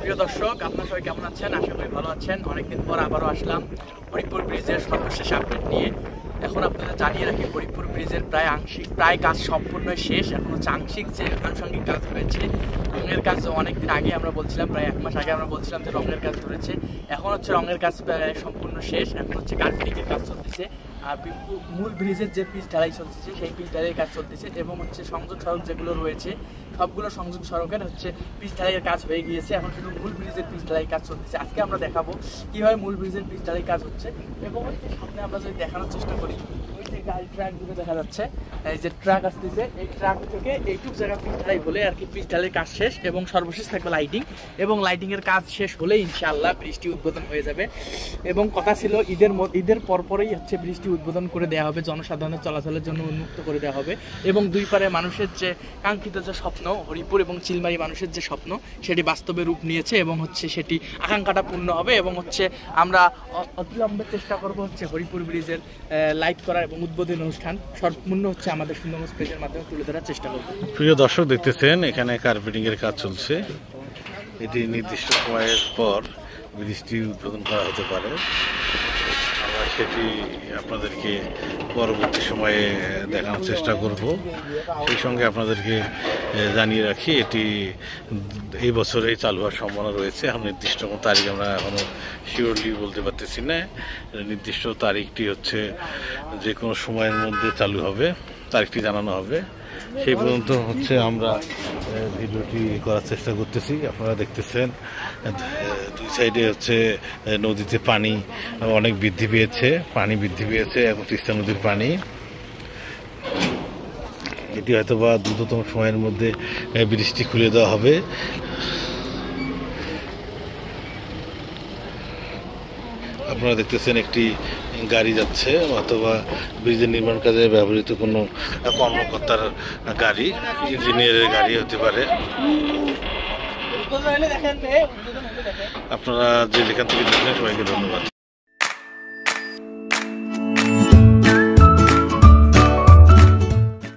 প্রিয় দর্শক, আপনারা সবাই কেমন আছেন? আশা করি ভালো আছেন। অনেকদিন পর আবারও আসলাম হরিপুর ব্রিজের সর্বশেষ আপডেট নিয়ে। এখন আপনাদের জানিয়ে রাখি, হরিপুর ব্রিজের প্রায় কাজ সম্পূর্ণ শেষ। এখন হচ্ছে আংশিক যে আনুষঙ্গিক কাজ রয়েছে, রঙের কাজ অনেকদিন আগে আমরা বলছিলাম, প্রায় 1 মাস আগে আমরা বলছিলাম যে রঙের কাজ ধরেছে। এখন হচ্ছে রঙের কাজ প্রায় সম্পূর্ণ শেষ। এখন হচ্ছে কার্পেটিংয়ের কাজ চলতেছে, আর মূল ব্রিজের যে পিচ ঢালাই চলতেছে সেই পিচ ঢালাইয়ের কাজ চলতেছে, এবং হচ্ছে সংযোগ সড়ক যেগুলো রয়েছে সবগুলো সংযোগ সড়কের হচ্ছে পিচ ঢালাইয়ের কাজ হয়ে গিয়েছে। এখন শুধু মূল ব্রিজের পিচ ঢালাই কাজ চলতেছে। আজকে আমরা দেখাবো কিভাবে মূল ব্রিজের পিচ ঢালাই কাজ হচ্ছে, এবং সামনে আমরা যদি দেখানোর চেষ্টা করি, ওই যে গাড়ি ট্রাকগুলো দেখা যাচ্ছে, এই যে ট্রাক আসতেছে, এই ট্রাক থেকে এইটুকু জায়গা পিচ ঢালাই হলে আর কি পিচ ঢালাইয়ের কাজ শেষ, এবং সর্বশেষ থাকবে লাইটিং, এবং লাইটিংয়ের কাজ শেষ হলে ইনশাআল্লাহ ব্রিজটি উদ্বোধন হয়ে যাবে। এবং কথা ছিল ঈদের পরপরই হচ্ছে ব্রিজটি উদ্বোধন করে দেওয়া হবে, জনসাধারণের চলাচলের জন্য উন্মুক্ত করে দেওয়া হবে, এবং দুই পারে মানুষের যে কাঙ্ক্ষিত যে স্বপ্ন, হরিপুর এবং চিলমারি মানুষের যে স্বপ্ন, সেটি বাস্তবে রূপ নিয়েছে, এবং হচ্ছে সেটি আকাঙ্ক্ষাটা পূর্ণ হবে। এবং হচ্ছে আমরা অবিলম্বে চেষ্টা করব হচ্ছে হরিপুর ব্রিজের লাইট করা এবং উদ্বোধন অনুষ্ঠান সম্পূর্ণ হচ্ছে আমাদের সুন্দরগঞ্জ পেজের মাধ্যমে তুলে ধরার চেষ্টা করব। প্রিয় দর্শক, দেখতেছেন এখানে কার্পেটিং এর কাজ চলছে। এটি নির্দিষ্ট সময়ের পর ব্রিজটি উদ্বোধন করা হতে পারে। আমরা সেটি আপনাদেরকে পরবর্তী সময়ে দেখানোর চেষ্টা করব। সেই সঙ্গে আপনাদেরকে জানিয়ে রাখি, এটি এই বছরেই চালু হওয়ার সম্ভাবনা রয়েছে। এখন নির্দিষ্ট কোনো তারিখ আমরা এখনও শিওরলি বলতে পারতেছি না। নির্দিষ্ট তারিখটি হচ্ছে যে কোনো সময়ের মধ্যে চালু হবে, তারিখটি জানানো হবে। সেই পর্যন্ত হচ্ছে আমরা ভিডিওটি করার চেষ্টা করতেছি। আপনারা দেখতেছেন দুই সাইডে হচ্ছে নদীতে পানি অনেক বৃদ্ধি পেয়েছে, এখন তিস্তা নদীর পানি। এটি হয়তো বা দ্রুততম সময়ের মধ্যে ব্রিজটি খুলে দেওয়া হবে। আপনারা দেখতেছেন একটি গাড়ি যাচ্ছে, অথবা ব্রিজের নির্মাণ কাজে ব্যবহৃত কোনো কর্মকর্তার গাড়ি, ইঞ্জিনিয়ারের গাড়ি হতে পারে। আপনারা যে যেখান থেকে দেখেন সবাইকে ধন্যবাদ।